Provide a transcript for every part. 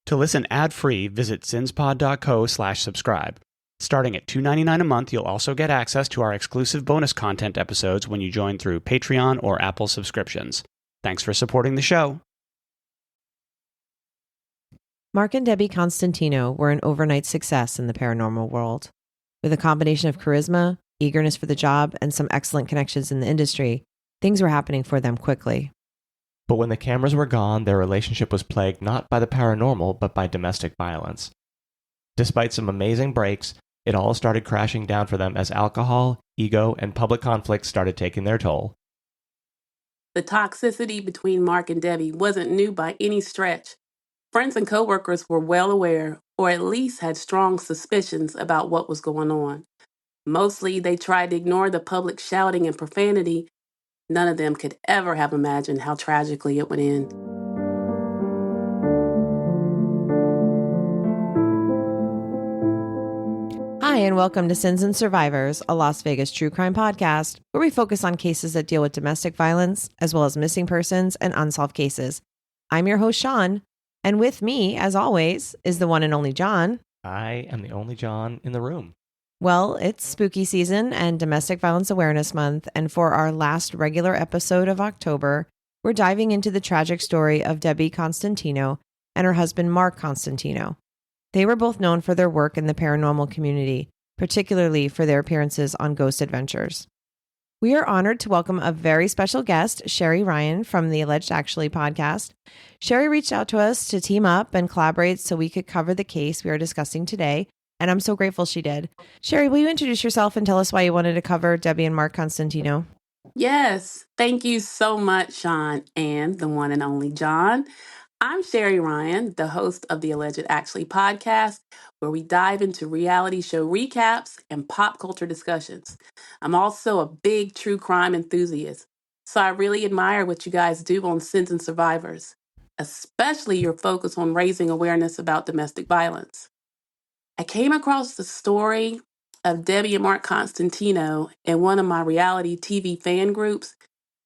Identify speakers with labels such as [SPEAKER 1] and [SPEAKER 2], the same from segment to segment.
[SPEAKER 1] To listen ad-free, visit zinspod.co/subscribe. Starting at $2.99 a month, you'll also get access to our exclusive bonus content episodes when you join through Patreon or Apple subscriptions. Thanks for supporting the show.
[SPEAKER 2] Mark and Debby Constantino were an overnight success in the paranormal world. With a combination of charisma, eagerness for the job, and some excellent connections in the industry, things were happening for them quickly.
[SPEAKER 3] But when the cameras were gone, their relationship was plagued not by the paranormal, but by domestic violence. Despite some amazing breaks, it all started crashing down for them as alcohol, ego, and public conflict started taking their toll.
[SPEAKER 4] The toxicity between Mark and Debby wasn't new by any stretch. Friends and coworkers were well aware, or at least had strong suspicions about what was going on. Mostly, they tried to ignore the public shouting and profanity. None of them could ever have imagined how tragically it would end.
[SPEAKER 2] Hi, and welcome to Sins and Survivors, a Las Vegas true crime podcast where we focus on cases that deal with domestic violence, as well as missing persons and unsolved cases. I'm your host, Sean, and with me, as always, is the one and only John.
[SPEAKER 3] I am the only John in the room.
[SPEAKER 2] Well, it's spooky season and Domestic Violence Awareness Month, and for our last regular episode of October, we're diving into the tragic story of Debby Constantino and her husband, Mark Constantino. They were both known for their work in the paranormal community, particularly for their appearances on Ghost Adventures. We are honored to welcome a very special guest, Sherry Ryan from the Alleged Actually podcast. Sherry reached out to us to team up and collaborate so we could cover the case we are discussing today, and I'm so grateful she did. Sherry, will you introduce yourself and tell us why you wanted to cover Debby and Mark Constantino?
[SPEAKER 4] Yes, thank you so much, Sean, and the one and only John. I'm Sherry Ryan, the host of the Alleged Actually podcast, where we dive into reality show recaps and pop culture discussions. I'm also a big true crime enthusiast, so I really admire what you guys do on Sins and Survivors, especially your focus on raising awareness about domestic violence. I came across the story of Debby and Mark Constantino in one of my reality TV fan groups,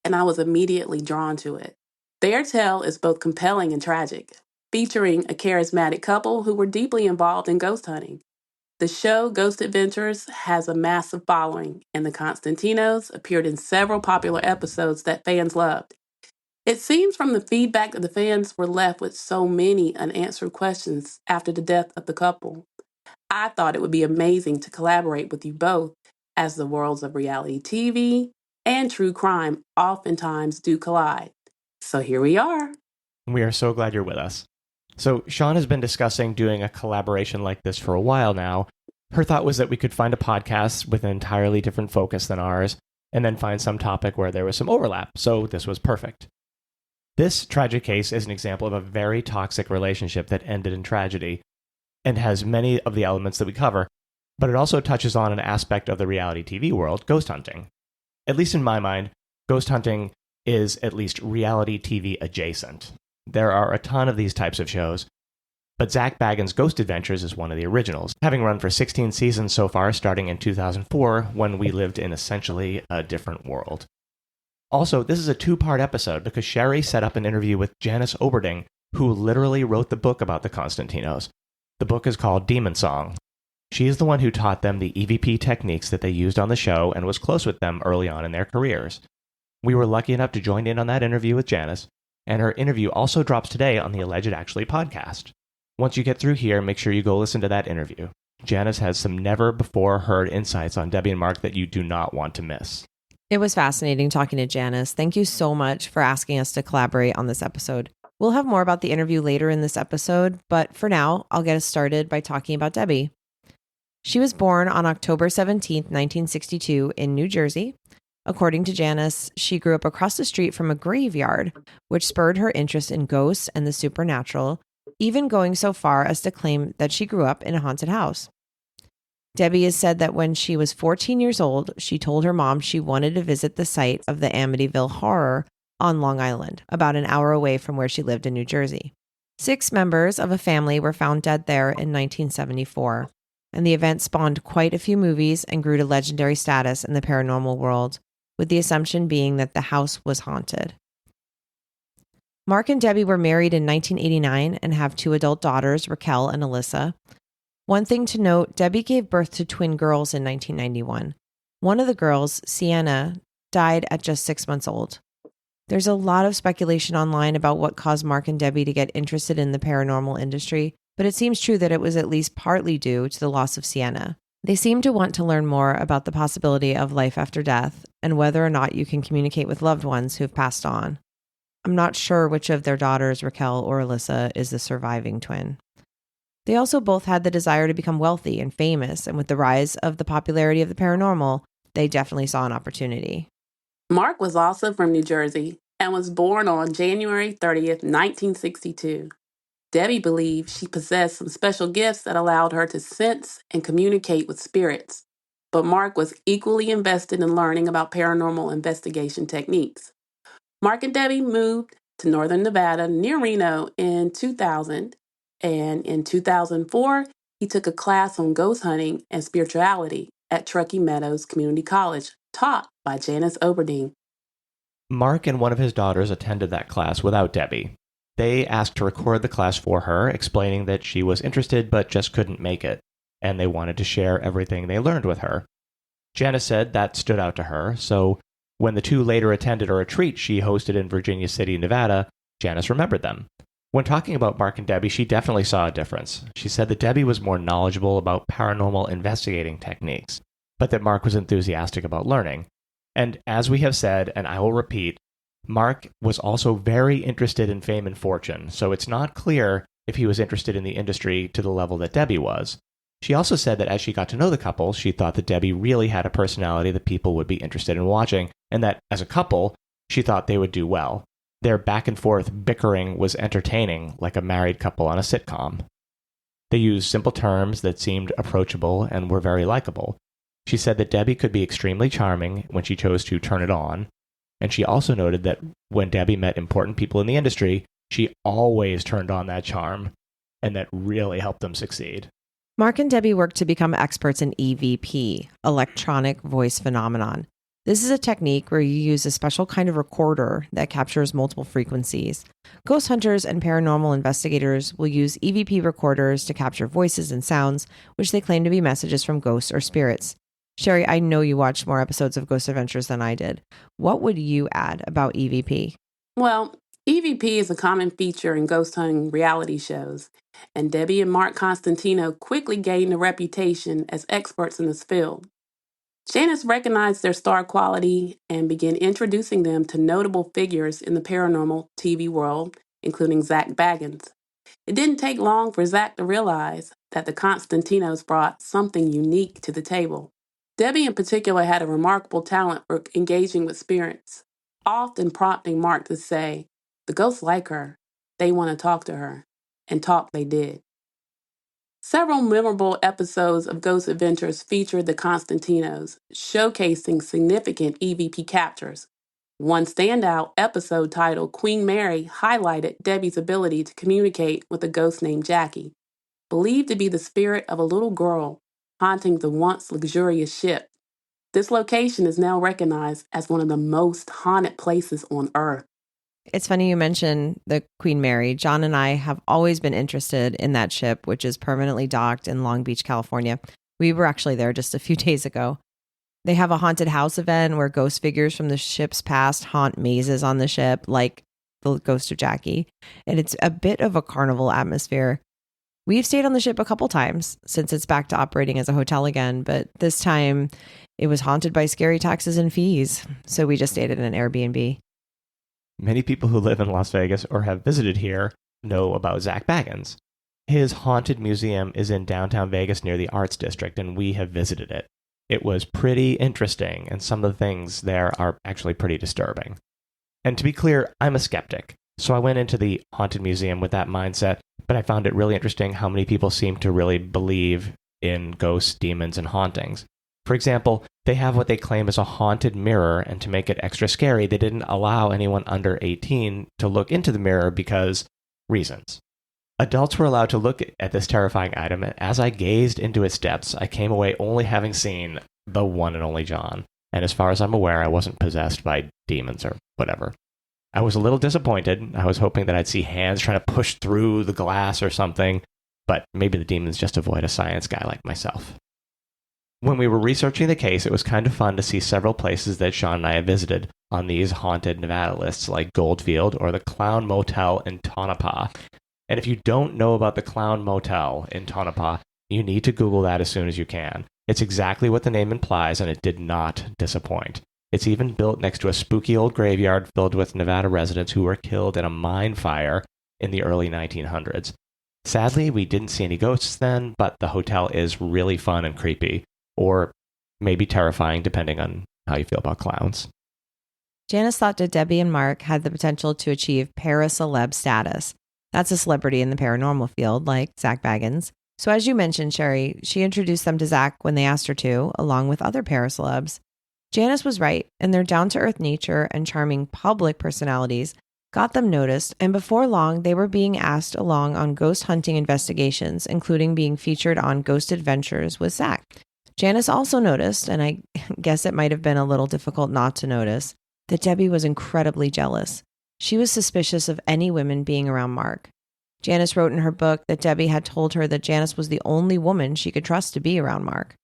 [SPEAKER 4] and I was immediately drawn to it. Their tale is both compelling and tragic, featuring a charismatic couple who were deeply involved in ghost hunting. The show Ghost Adventures has a massive following, and the Constantinos appeared in several popular episodes that fans loved. It seems from the feedback that the fans were left with so many unanswered questions after the death of the couple. I thought it would be amazing to collaborate with you both, as the worlds of reality TV and true crime oftentimes do collide. So here we are.
[SPEAKER 3] We are so glad you're with us. So Sean has been discussing doing a collaboration like this for a while now. Her thought was that we could find a podcast with an entirely different focus than ours, and then find some topic where there was some overlap, so this was perfect. This tragic case is an example of a very toxic relationship that ended in tragedy, and has many of the elements that we cover, but it also touches on an aspect of the reality TV world, ghost hunting. At least in my mind, ghost hunting is at least reality TV adjacent. There are a ton of these types of shows, but Zach Bagans' Ghost Adventures is one of the originals, having run for 16 seasons so far, starting in 2004, when we lived in essentially a different world. Also, this is a two-part episode because Sherry set up an interview with Janice Oberding, who literally wrote the book about the Constantinos. The book is called Demon Song. She is the one who taught them the EVP techniques that they used on the show and was close with them early on in their careers. We were lucky enough to join in on that interview with Janice, and her interview also drops today on the Alleged Actually podcast. Once you get through here, make sure you go listen to that interview. Janice has some never-before-heard insights on Debby and Mark that you do not want to miss.
[SPEAKER 2] It was fascinating talking to Janice. Thank you so much for asking us to collaborate on this episode. We'll have more about the interview later in this episode, but for now, I'll get us started by talking about Debby. She was born on October 17, 1962 in New Jersey. According to Janice, she grew up across the street from a graveyard, which spurred her interest in ghosts and the supernatural, even going so far as to claim that she grew up in a haunted house. Debby has said that when she was 14 years old, she told her mom she wanted to visit the site of the Amityville Horror on Long Island, about an hour away from where she lived in New Jersey. 6 members of a family were found dead there in 1974, and the event spawned quite a few movies and grew to legendary status in the paranormal world, with the assumption being that the house was haunted. Mark and Debby were married in 1989 and have 2 adult daughters, Raquel and Alyssa. One thing to note, Debby gave birth to twin girls in 1991. One of the girls, Sienna, died at just 6 months old. There's a lot of speculation online about what caused Mark and Debby to get interested in the paranormal industry, but it seems true that it was at least partly due to the loss of Sienna. They seem to want to learn more about the possibility of life after death and whether or not you can communicate with loved ones who have passed on. I'm not sure which of their daughters, Raquel or Alyssa, is the surviving twin. They also both had the desire to become wealthy and famous, and with the rise of the popularity of the paranormal, they definitely saw an opportunity.
[SPEAKER 4] Mark was also from New Jersey and was born on January 30th, 1962. Debby believed she possessed some special gifts that allowed her to sense and communicate with spirits, but Mark was equally invested in learning about paranormal investigation techniques. Mark and Debby moved to northern Nevada near Reno in 2000, and in 2004, he took a class on ghost hunting and spirituality at Truckee Meadows Community College, taught by Janice Oberding.
[SPEAKER 3] Mark and one of his daughters attended that class without Debby. They asked to record the class for her, explaining that she was interested but just couldn't make it, and they wanted to share everything they learned with her. Janice said that stood out to her, so when the two later attended a retreat she hosted in Virginia City, Nevada, Janice remembered them. When talking about Mark and Debby, she definitely saw a difference. She said that Debby was more knowledgeable about paranormal investigating techniques, but that Mark was enthusiastic about learning. And as we have said, and I will repeat, Mark was also very interested in fame and fortune, so it's not clear if he was interested in the industry to the level that Debby was. She also said that as she got to know the couple, she thought that Debby really had a personality that people would be interested in watching, and that as a couple, she thought they would do well. Their back and forth bickering was entertaining, like a married couple on a sitcom. They used simple terms that seemed approachable and were very likable. She said that Debby could be extremely charming when she chose to turn it on, and she also noted that when Debby met important people in the industry, she always turned on that charm, and that really helped them succeed.
[SPEAKER 2] Mark and Debby worked to become experts in EVP, electronic voice phenomenon. This is a technique where you use a special kind of recorder that captures multiple frequencies. Ghost hunters and paranormal investigators will use EVP recorders to capture voices and sounds, which they claim to be messages from ghosts or spirits. Sherry, I know you watched more episodes of Ghost Adventures than I did. What would you add about EVP?
[SPEAKER 4] Well, EVP is a common feature in ghost hunting reality shows, and Debby and Mark Constantino quickly gained a reputation as experts in this field. Janice recognized their star quality and began introducing them to notable figures in the paranormal TV world, including Zach Baggins. It didn't take long for Zach to realize that the Constantinos brought something unique to the table. Debby in particular had a remarkable talent for engaging with spirits, often prompting Mark to say, "The ghosts like her. They want to talk to her." And talk they did. Several memorable episodes of Ghost Adventures featured the Constantinos, showcasing significant EVP captures. One standout episode titled Queen Mary highlighted Debby's ability to communicate with a ghost named Jackie, believed to be the spirit of a little girl haunting the once luxurious ship. This location is now recognized as one of the most haunted places on Earth.
[SPEAKER 2] It's funny you mention the Queen Mary. John and I have always been interested in that ship, which is permanently docked in Long Beach, California. We were actually there just a few days ago. They have a haunted house event where ghost figures from the ship's past haunt mazes on the ship, like the ghost of Jackie. And it's a bit of a carnival atmosphere. We've stayed on the ship a couple times since it's back to operating as a hotel again, but this time it was haunted by scary taxes and fees. So we just stayed at an Airbnb.
[SPEAKER 3] Many people who live in Las Vegas or have visited here know about Zach Baggins. His haunted museum is in downtown Vegas near the Arts District, and we have visited it. It was pretty interesting, and some of the things there are actually pretty disturbing. And to be clear, I'm a skeptic, so I went into the haunted museum with that mindset, but I found it really interesting how many people seem to really believe in ghosts, demons, and hauntings. For example, they have what they claim is a haunted mirror, and to make it extra scary, they didn't allow anyone under 18 to look into the mirror because reasons. Adults were allowed to look at this terrifying item, and as I gazed into its depths, I came away only having seen the one and only John. And as far as I'm aware, I wasn't possessed by demons or whatever. I was a little disappointed. I was hoping that I'd see hands trying to push through the glass or something, but maybe the demons just avoid a science guy like myself. When we were researching the case, it was kind of fun to see several places that Sean and I have visited on these haunted Nevada lists, like Goldfield or the Clown Motel in Tonopah. And if you don't know about the Clown Motel in Tonopah, you need to Google that as soon as you can. It's exactly what the name implies, and it did not disappoint. It's even built next to a spooky old graveyard filled with Nevada residents who were killed in a mine fire in the early 1900s. Sadly, we didn't see any ghosts then, but the hotel is really fun and creepy, or maybe terrifying depending on how you feel about clowns.
[SPEAKER 2] Janice thought that Debby and Mark had the potential to achieve paraceleb status. That's a celebrity in the paranormal field, like Zach Baggins. So as you mentioned, Sherry, she introduced them to Zach when they asked her to, along with other paracelebs. Janice was right, and their down-to-earth nature and charming public personalities got them noticed, and before long, they were being asked along on ghost hunting investigations, including being featured on Ghost Adventures with Zach. Janice also noticed, and I guess it might have been a little difficult not to notice, that Debby was incredibly jealous. She was suspicious of any women being around Mark. Janice wrote in her book that Debby had told her that Janice was the only woman she could trust to be around Mark.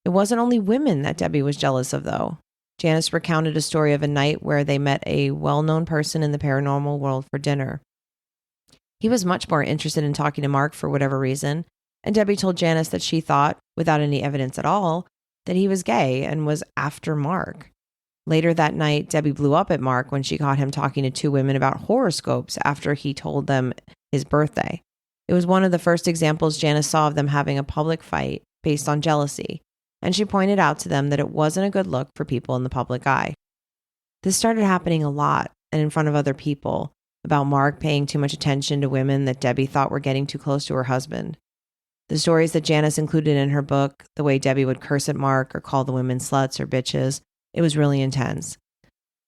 [SPEAKER 2] It wasn't only women that Debby was jealous of, though. Janice recounted a story of a night where they met a well-known person in the paranormal world for dinner. He was much more interested in talking to Mark for whatever reason, and Debby told Janice that she thought, without any evidence at all, that he was gay and was after Mark. Later that night, Debby blew up at Mark when she caught him talking to two women about horoscopes after he told them his birthday. It was one of the first examples Janice saw of them having a public fight based on jealousy, and she pointed out to them that it wasn't a good look for people in the public eye. This started happening a lot and in front of other people, about Mark paying too much attention to women that Debby thought were getting too close to her husband. The stories that Janice included in her book, the way Debby would curse at Mark or call the women sluts or bitches, it was really intense.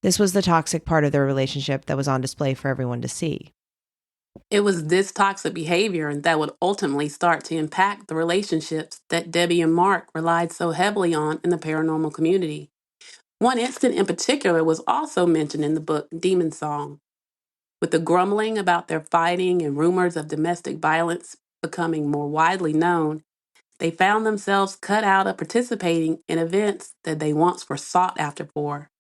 [SPEAKER 2] This was the toxic part of their relationship that was on display for everyone to see.
[SPEAKER 4] It was this toxic behavior that would ultimately start to impact the relationships that Debby and Mark relied so heavily on in the paranormal community. One incident in particular was also mentioned in the book Demon Song. With the grumbling about their fighting and rumors of domestic violence becoming more widely known, they found themselves cut out of participating in events that they once were sought after for.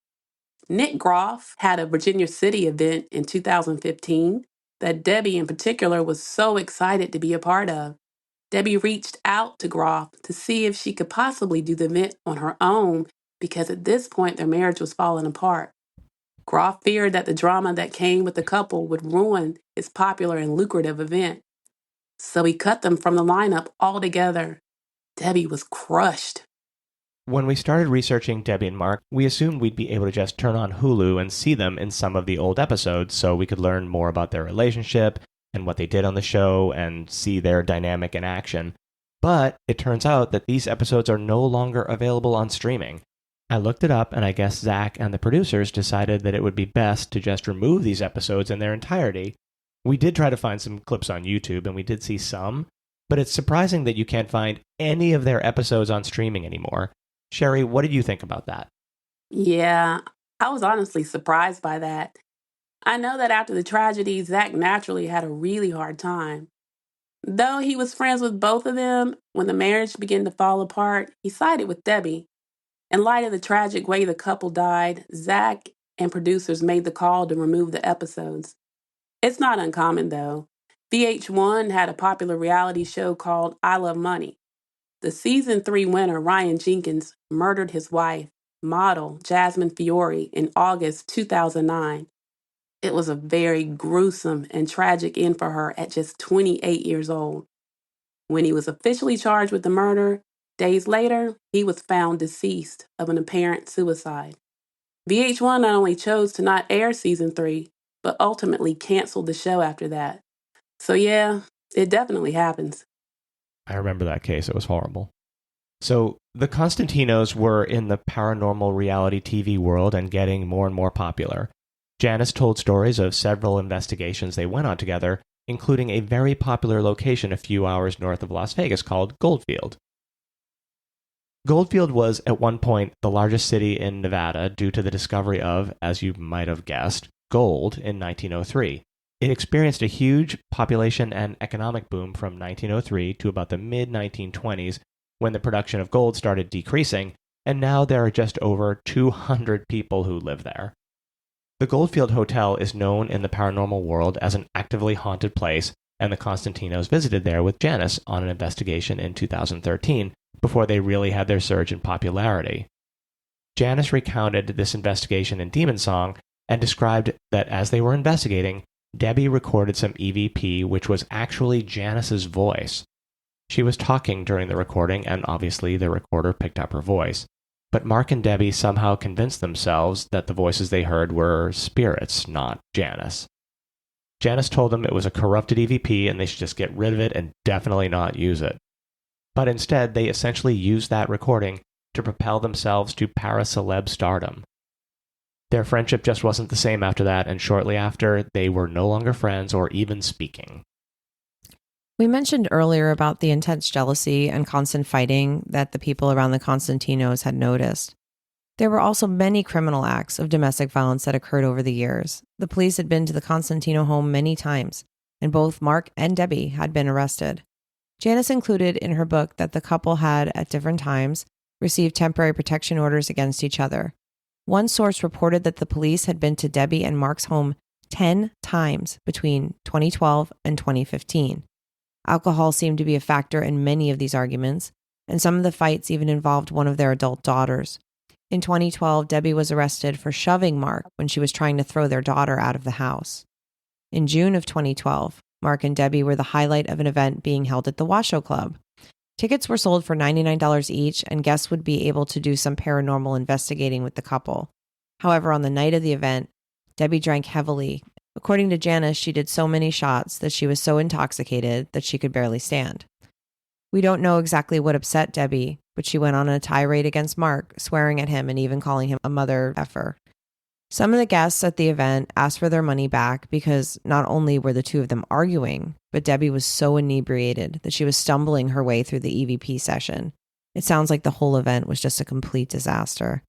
[SPEAKER 4] Nick Groff had a Virginia City event in 2015 that Debby in particular was so excited to be a part of. Debby reached out to Groff to see if she could possibly do the event on her own because at this point their marriage was falling apart. Groff feared that the drama that came with the couple would ruin his popular and lucrative event. So he cut them from the lineup altogether. Debby was crushed.
[SPEAKER 3] When we started researching Debby and Mark, we assumed we'd be able to just turn on Hulu and see them in some of the old episodes so we could learn more about their relationship and what they did on the show and see their dynamic in action. But it turns out that these episodes are no longer available on streaming. I looked it up, and I guess Zach and the producers decided that it would be best to just remove these episodes in their entirety. We did try to find some clips on YouTube, and we did see some, but it's surprising that you can't find any of their episodes on streaming anymore. Sherry, what did you think about that?
[SPEAKER 4] Yeah, I was honestly surprised by that. I know that after the tragedy, Zach naturally had a really hard time. Though he was friends with both of them, when the marriage began to fall apart, he sided with Debby. In light of the tragic way the couple died, Zach and producers made the call to remove the episodes. It's not uncommon, though. VH1 had a popular reality show called I Love Money. The season 3 winner, Ryan Jenkins, murdered his wife, model Jasmine Fiore, in August 2009. It was a very gruesome and tragic end for her at just 28 years old. When he was officially charged with the murder, days later, he was found deceased of an apparent suicide. VH1 not only chose to not air season 3, but ultimately canceled the show after that. So yeah, it definitely happens.
[SPEAKER 3] I remember that case. It was horrible. So the Constantinos were in the paranormal reality TV world and getting more and more popular. Janice told stories of several investigations they went on together, including a very popular location a few hours north of Las Vegas called Goldfield. Goldfield was, at one point, the largest city in Nevada due to the discovery of, as you might have guessed, gold in 1903. It experienced a huge population and economic boom from 1903 to about the mid-1920s when the production of gold started decreasing, and now there are just over 200 people who live there. The Goldfield Hotel is known in the paranormal world as an actively haunted place, and the Constantinos visited there with Janice on an investigation in 2013 before they really had their surge in popularity. Janice recounted this investigation in Demon Song and described that as they were investigating, Debby recorded some EVP which was actually Janice's voice. She was talking during the recording, and obviously the recorder picked up her voice. But Mark and Debby somehow convinced themselves that the voices they heard were spirits, not Janice. Janice told them it was a corrupted EVP and they should just get rid of it and definitely not use it. But instead, they essentially used that recording to propel themselves to para-celeb stardom. Their friendship just wasn't the same after that, and shortly after, they were no longer friends or even speaking.
[SPEAKER 2] We mentioned earlier about the intense jealousy and constant fighting that the people around the Constantinos had noticed. There were also many criminal acts of domestic violence that occurred over the years. The police had been to the Constantino home many times, and both Mark and Debby had been arrested. Janice included in her book that the couple had, at different times, received temporary protection orders against each other. One source reported that the police had been to Debby and Mark's home 10 times between 2012 and 2015. Alcohol seemed to be a factor in many of these arguments, and some of the fights even involved one of their adult daughters. In 2012, Debby was arrested for shoving Mark when she was trying to throw their daughter out of the house. In June of 2012, Mark and Debby were the highlight of an event being held at the Washoe Club. Tickets were sold for $99 each, and guests would be able to do some paranormal investigating with the couple. However, on the night of the event, Debby drank heavily. According to Janice, she did so many shots that she was so intoxicated that she could barely stand. We don't know exactly what upset Debby, but she went on a tirade against Mark, swearing at him and even calling him a mother effer. Some of the guests at the event asked for their money back because not only were the two of them arguing, but Debby was so inebriated that she was stumbling her way through the EVP session. It sounds like the whole event was just a complete disaster.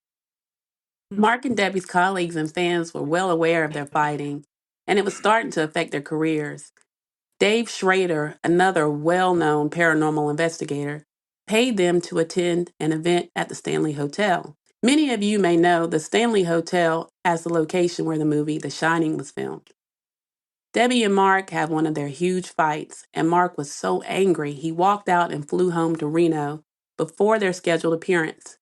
[SPEAKER 4] Mark and Debby's colleagues and fans were well aware of their fighting, and it was starting to affect their careers. Dave Schrader, another well-known paranormal investigator, paid them to attend an event at the Stanley Hotel. Many of you may know the Stanley Hotel as the location where the movie The Shining was filmed. Debby and Mark had one of their huge fights, and Mark was so angry he walked out and flew home to Reno before their scheduled appearance.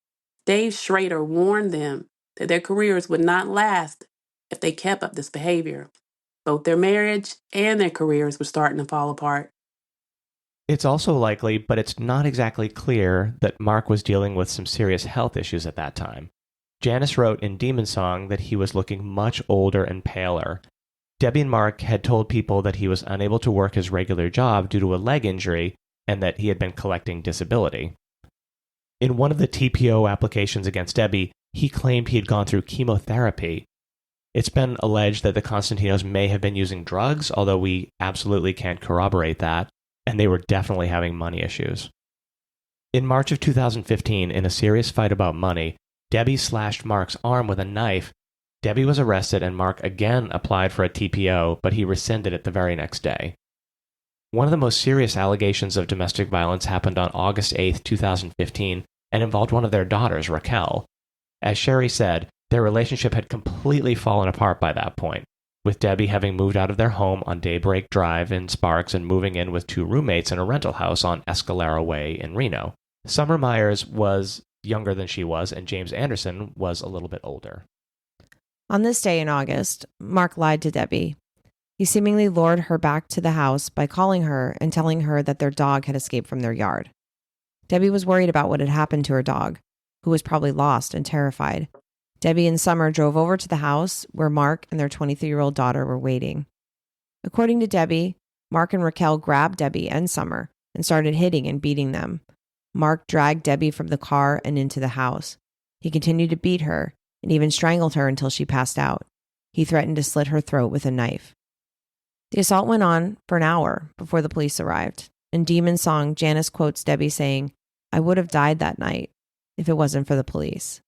[SPEAKER 4] Dave Schrader warned them that their careers would not last if they kept up this behavior. Both their marriage and their careers were starting to fall apart.
[SPEAKER 3] It's also likely, but it's not exactly clear, that Mark was dealing with some serious health issues at that time. Janice wrote in Demon Song that he was looking much older and paler. Debby and Mark had told people that he was unable to work his regular job due to a leg injury and that he had been collecting disability. In one of the TPO applications against Debby, he claimed he had gone through chemotherapy. It's been alleged that the Constantinos may have been using drugs, although we absolutely can't corroborate that, and they were definitely having money issues. In March of 2015, in a serious fight about money, Debby slashed Mark's arm with a knife. Debby was arrested and Mark again applied for a TPO, but he rescinded it the very next day. One of the most serious allegations of domestic violence happened on August 8, 2015, and involved one of their daughters, Raquel. As Sherry said, their relationship had completely fallen apart by that point, with Debby having moved out of their home on Daybreak Drive in Sparks and moving in with two roommates in a rental house on Escalera Way in Reno. Summer Myers was younger than she was, and James Anderson was a little bit older.
[SPEAKER 2] On this day in August, Mark lied to Debby. He seemingly lured her back to the house by calling her and telling her that their dog had escaped from their yard. Debby was worried about what had happened to her dog, who was probably lost and terrified. Debby and Summer drove over to the house where Mark and their 23-year-old daughter were waiting. According to Debby, Mark and Raquel grabbed Debby and Summer and started hitting and beating them. Mark dragged Debby from the car and into the house. He continued to beat her and even strangled her until she passed out. He threatened to slit her throat with a knife. The assault went on for an hour before the police arrived. In Demon Song, Janice quotes Debby saying, "I would have died that night if it wasn't for the police."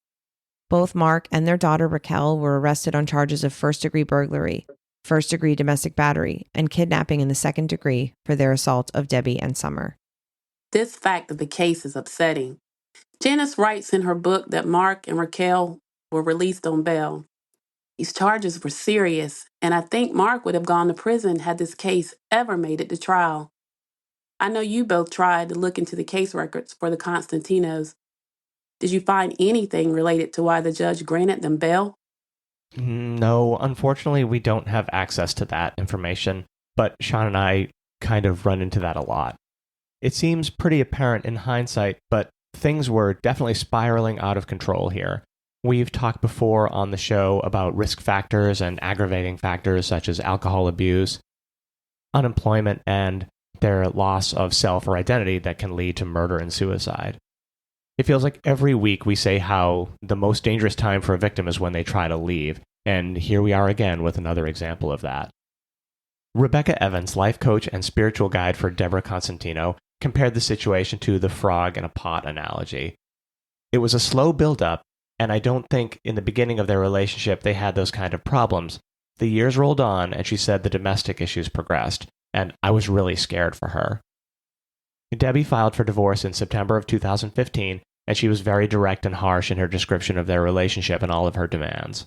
[SPEAKER 2] Both Mark and their daughter Raquel were arrested on charges of first-degree burglary, first-degree domestic battery, and kidnapping in the second degree for their assault of Debby and Summer.
[SPEAKER 4] This fact of the case is upsetting. Janice writes in her book that Mark and Raquel were released on bail. These charges were serious, and I think Mark would have gone to prison had this case ever made it to trial. I know you both tried to look into the case records for the Constantinos. Did you find anything related to why the judge granted them bail?
[SPEAKER 3] No, unfortunately, we don't have access to that information, but Sean and I kind of run into that a lot. It seems pretty apparent in hindsight, but things were definitely spiraling out of control here. We've talked before on the show about risk factors and aggravating factors such as alcohol abuse, unemployment, and their loss of self or identity that can lead to murder and suicide. It feels like every week we say how the most dangerous time for a victim is when they try to leave, and here we are again with another example of that. Rebecca Evans, life coach and spiritual guide for Debby Constantino, compared the situation to the frog in a pot analogy. It was a slow build-up, and I don't think in the beginning of their relationship they had those kind of problems. The years rolled on, and she said the domestic issues progressed, and I was really scared for her. Debby filed for divorce in September of 2015, and she was very direct and harsh in her description of their relationship and all of her demands.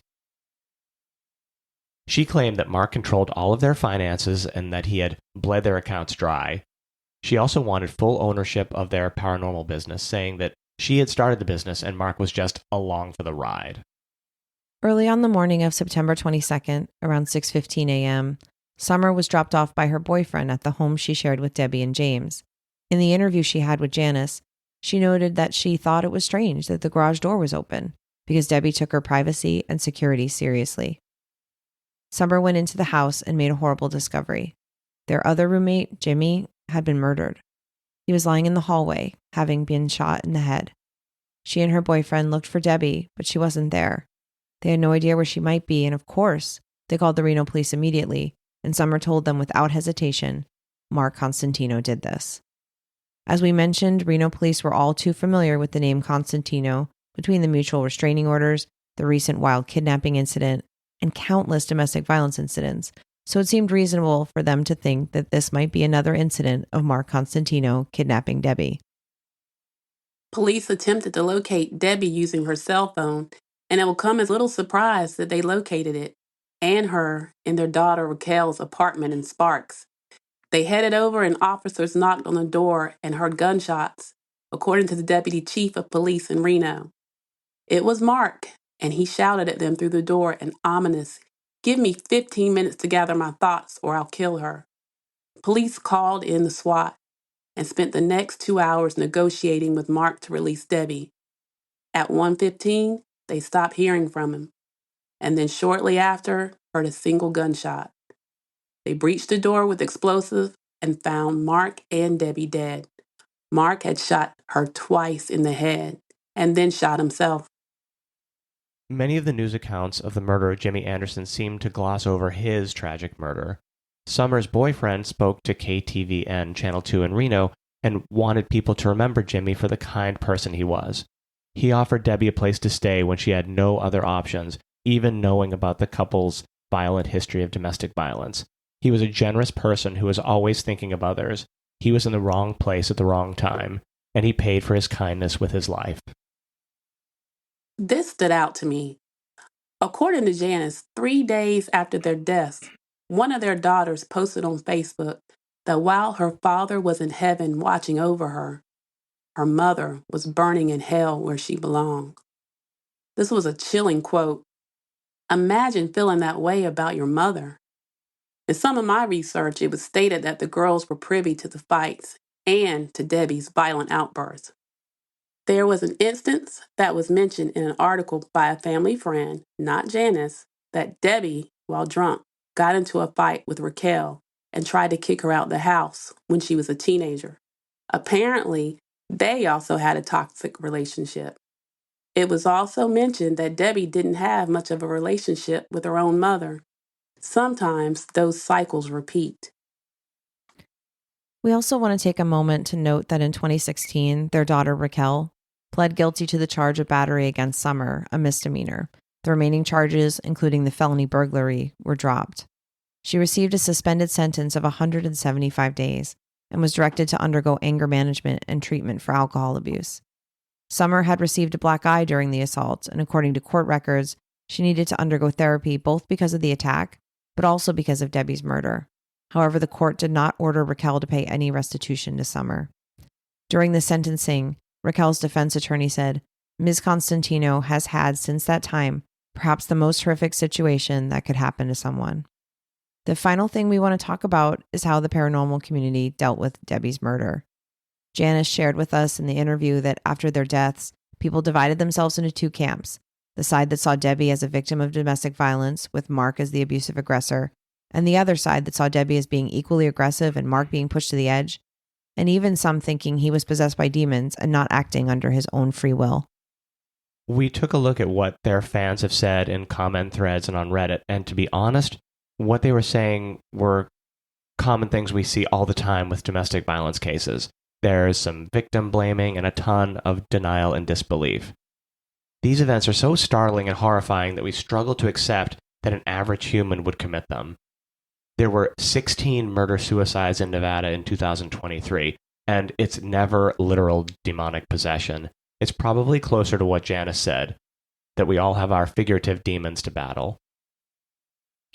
[SPEAKER 3] She claimed that Mark controlled all of their finances and that he had bled their accounts dry. She also wanted full ownership of their paranormal business, saying that she had started the business and Mark was just along for the ride.
[SPEAKER 2] Early on the morning of September 22nd, around 6:15 a.m., Summer was dropped off by her boyfriend at the home she shared with Debby and James. In the interview she had with Janice, she noted that she thought it was strange that the garage door was open because Debby took her privacy and security seriously. Summer went into the house and made a horrible discovery. Their other roommate, Jimmy, had been murdered. He was lying in the hallway, having been shot in the head. She and her boyfriend looked for Debby, but she wasn't there. They had no idea where she might be, and of course, they called the Reno police immediately, and Summer told them without hesitation, Mark Constantino did this. As we mentioned, Reno police were all too familiar with the name Constantino between the mutual restraining orders, the recent wild kidnapping incident, and countless domestic violence incidents, so it seemed reasonable for them to think that this might be another incident of Mark Constantino kidnapping Debby.
[SPEAKER 4] Police attempted to locate Debby using her cell phone, and it will come as little surprise that they located it, and her, in their daughter Raquel's apartment in Sparks. They headed over and officers knocked on the door and heard gunshots, according to the deputy chief of police in Reno. It was Mark, and he shouted at them through the door an ominous, "Give me 15 minutes to gather my thoughts or I'll kill her." Police called in the SWAT and spent the next 2 hours negotiating with Mark to release Debby. At 1:15, they stopped hearing from him, and then shortly after, heard a single gunshot. They breached the door with explosives and found Mark and Debby dead. Mark had shot her twice in the head and then shot himself.
[SPEAKER 3] Many of the news accounts of the murder of Jimmy Anderson seem to gloss over his tragic murder. Summer's boyfriend spoke to KTVN Channel 2 in Reno and wanted people to remember Jimmy for the kind person he was. He offered Debby a place to stay when she had no other options, even knowing about the couple's violent history of domestic violence. He was a generous person who was always thinking of others. He was in the wrong place at the wrong time, and he paid for his kindness with his life.
[SPEAKER 4] This stood out to me. According to Janice, 3 days after their deaths, one of their daughters posted on Facebook that while her father was in heaven watching over her, her mother was burning in hell where she belonged. This was a chilling quote. Imagine feeling that way about your mother. In some of my research, it was stated that the girls were privy to the fights and to Debby's violent outbursts. There was an instance that was mentioned in an article by a family friend, not Janice, that Debby, while drunk, got into a fight with Raquel and tried to kick her out the house when she was a teenager. Apparently, they also had a toxic relationship. It was also mentioned that Debby didn't have much of a relationship with her own mother. Sometimes those cycles repeat.
[SPEAKER 2] We also want to take a moment to note that in 2016, their daughter Raquel pled guilty to the charge of battery against Summer, a misdemeanor. The remaining charges, including the felony burglary, were dropped. She received a suspended sentence of 175 days and was directed to undergo anger management and treatment for alcohol abuse. Summer had received a black eye during the assault, and according to court records, she needed to undergo therapy both because of the attack, but also because of Debbie's murder. However, the court did not order Raquel to pay any restitution to Summer. During the sentencing, Raquel's defense attorney said, Ms. Constantino has had since that time perhaps the most horrific situation that could happen to someone. The final thing we want to talk about is how the paranormal community dealt with Debbie's murder. Janice shared with us in the interview that after their deaths, people divided themselves into two camps, the side that saw Debbie as a victim of domestic violence, with Mark as the abusive aggressor, and the other side that saw Debbie as being equally aggressive and Mark being pushed to the edge, and even some thinking he was possessed by demons and not acting under his own free will.
[SPEAKER 3] We took a look at what their fans have said in comment threads and on Reddit, and to be honest, what they were saying were common things we see all the time with domestic violence cases. There's some victim blaming and a ton of denial and disbelief. These events are so startling and horrifying that we struggle to accept that an average human would commit them. There were 16 murder-suicides in Nevada in 2023, and it's never literal demonic possession. It's probably closer to what Janice said, that we all have our figurative demons to battle.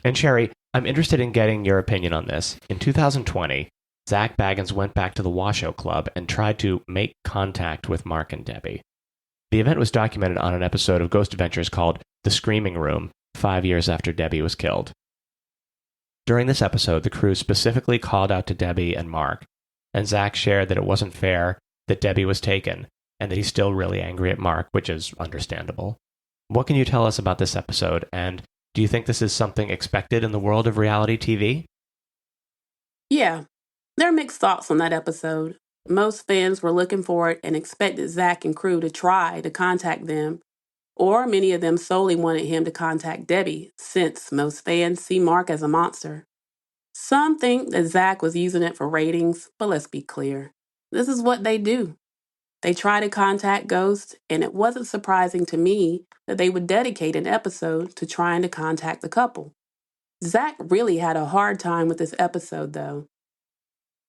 [SPEAKER 3] And Sherry, I'm interested in getting your opinion on this. In 2020, Zach Baggins went back to the Washoe Club and tried to make contact with Mark and Debby. The event was documented on an episode of Ghost Adventures called The Screaming Room, 5 years after Debby was killed. During this episode, the crew specifically called out to Debby and Mark, and Zach shared that it wasn't fair that Debby was taken, and that he's still really angry at Mark, which is understandable. What can you tell us about this episode, and do you think this is something expected in the world of reality TV?
[SPEAKER 4] Yeah, there are mixed thoughts on that episode. Most fans were looking for it and expected Zach and crew to try to contact them, or many of them solely wanted him to contact Debby, since most fans see Mark as a monster. Some think that Zach was using it for ratings, but let's be clear. This is what they do. They try to contact ghosts, and it wasn't surprising to me that they would dedicate an episode to trying to contact the couple. Zach really had a hard time with this episode, though.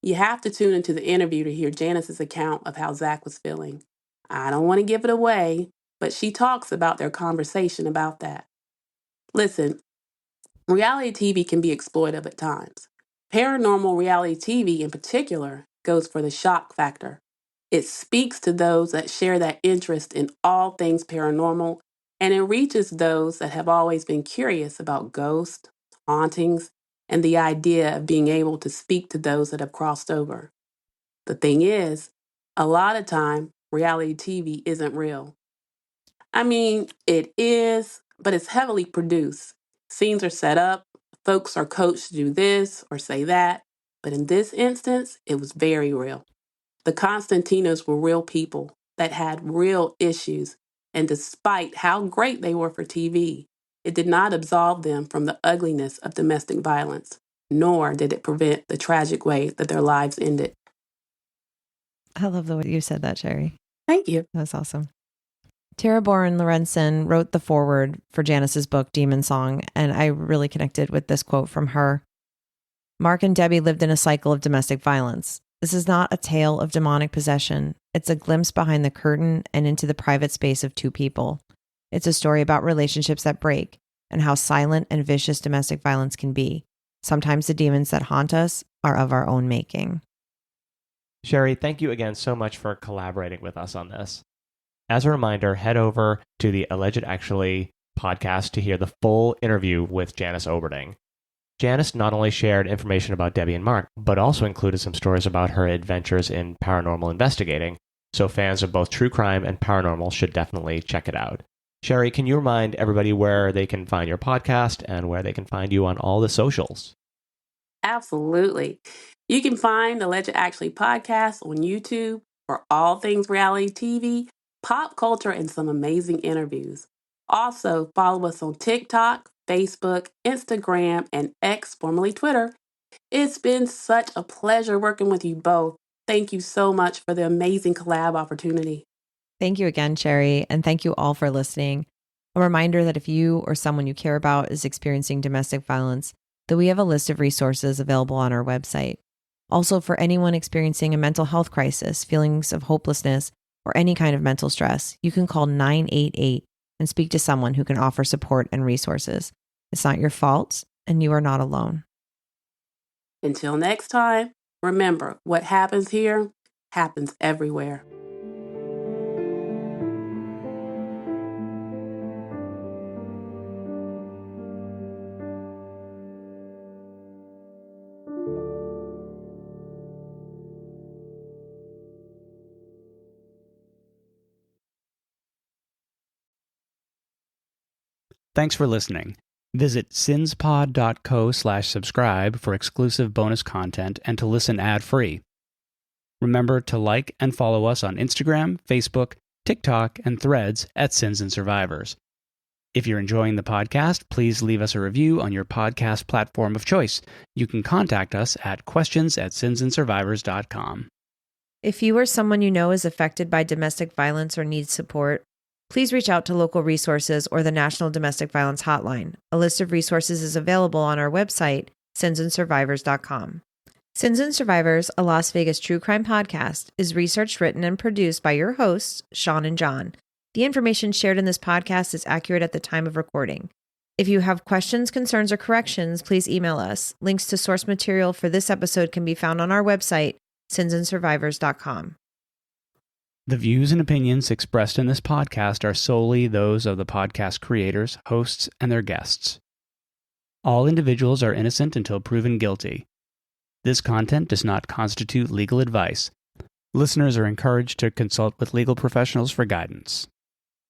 [SPEAKER 4] You have to tune into the interview to hear Janice's account of how Zach was feeling. I don't want to give it away, but she talks about their conversation about that. Listen, reality TV can be exploitive at times. Paranormal reality TV in particular goes for the shock factor. It speaks to those that share that interest in all things paranormal, and it reaches those that have always been curious about ghosts, hauntings, and the idea of being able to speak to those that have crossed over. The thing is, a lot of time, reality TV isn't real. I mean, it is, but it's heavily produced. Scenes are set up, folks are coached to do this or say that, but in this instance, it was very real. The Constantinos were real people that had real issues, and despite how great they were for TV, it did not absolve them from the ugliness of domestic violence, nor did it prevent the tragic way that their lives ended.
[SPEAKER 2] I love the way you said that, Sherry.
[SPEAKER 4] Thank you.
[SPEAKER 2] That was awesome. Tara Boren Lorenzen wrote the foreword for Janice's book, Demon Song, and I really connected with this quote from her. Mark and Debby lived in a cycle of domestic violence. This is not a tale of demonic possession. It's a glimpse behind the curtain and into the private space of two people. It's a story about relationships that break and how silent and vicious domestic violence can be. Sometimes the demons that haunt us are of our own making.
[SPEAKER 3] Sherry, thank you again so much for collaborating with us on this. As a reminder, head over to the Alleged Actually podcast to hear the full interview with Janice Oberding. Janice not only shared information about Debby and Mark, but also included some stories about her adventures in paranormal investigating, so fans of both true crime and paranormal should definitely check it out. Sherry, can you remind everybody where they can find your podcast and where they can find you on all the socials?
[SPEAKER 4] Absolutely. You can find the Alleged Actually podcast on YouTube for all things reality TV, pop culture, and some amazing interviews. Also, follow us on TikTok, Facebook, Instagram, and X, formerly Twitter. It's been such a pleasure working with you both. Thank you so much for the amazing collab opportunity.
[SPEAKER 2] Thank you again, Cherry, and thank you all for listening. A reminder that if you or someone you care about is experiencing domestic violence, that we have a list of resources available on our website. Also, for anyone experiencing a mental health crisis, feelings of hopelessness, or any kind of mental stress, you can call 988 and speak to someone who can offer support and resources. It's not your fault, and you are not alone.
[SPEAKER 4] Until next time, remember, what happens here happens everywhere.
[SPEAKER 1] Thanks for listening. Visit sinspod.co/subscribe for exclusive bonus content and to listen ad-free. Remember to like and follow us on Instagram, Facebook, TikTok, and Threads at Sins and Survivors. If you're enjoying the podcast, please leave us a review on your podcast platform of choice. You can contact us at questions@sinsandsurvivors.com.
[SPEAKER 2] If you or someone you know is affected by domestic violence or needs support, please reach out to local resources or the National Domestic Violence Hotline. A list of resources is available on our website, sinsandsurvivors.com. Sins and Survivors, a Las Vegas true crime podcast, is researched, written, and produced by your hosts, Sean and John. The information shared in this podcast is accurate at the time of recording. If you have questions, concerns, or corrections, please email us. Links to source material for this episode can be found on our website, sinsandsurvivors.com.
[SPEAKER 1] The views and opinions expressed in this podcast are solely those of the podcast creators, hosts, and their guests. All individuals are innocent until proven guilty. This content does not constitute legal advice. Listeners are encouraged to consult with legal professionals for guidance.